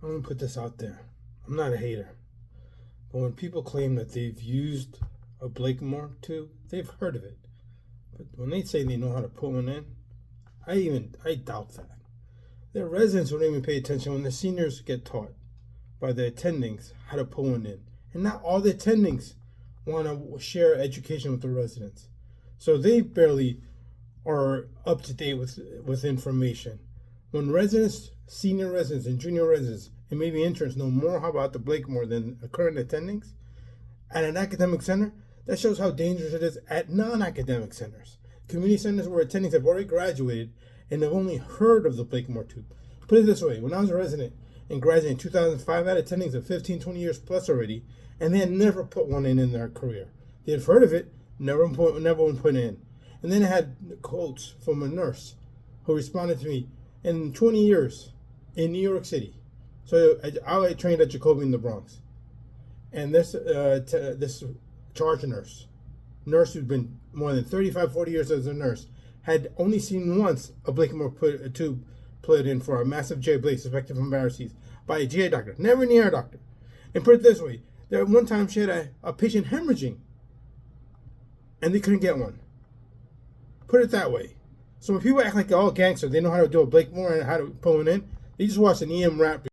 I'm gonna put this out there. I'm not a hater, but when people claim that they've used a Blakemore tube, they've heard of it. But when they say they know how to put one in, I doubt that. Their residents don't even pay attention when the seniors get taught by the attendings how to put one in, and not all the attendings want to share education with the residents, so they barely are up to date with information. When residents, senior residents, and junior residents, and maybe interns know more about the Blakemore than current attendings at an academic center, that shows how dangerous it is at non-academic centers. Community centers where attendings have already graduated and have only heard of the Blakemore tube. Put it this way, when I was a resident and graduated in 2005, I had attendings of 15, 20 years plus already, and they had never put one in their career. They had heard of it, never one put it in. And then I had quotes from a nurse who responded to me, in 20 years in New York City. So I trained at Jacoby in the Bronx. And this charge nurse who'd been more than 35, 40 years as a nurse, had only seen once a Blakemore tube put in for a massive GI bleed suspected from varices by a GI doctor, never an ER doctor. And put it this way, there one time she had a patient hemorrhaging, and they couldn't get one. Put it that way. So when people act like they're all gangsters, they know how to do a Blakemore and how to put one in, they just watched an emrap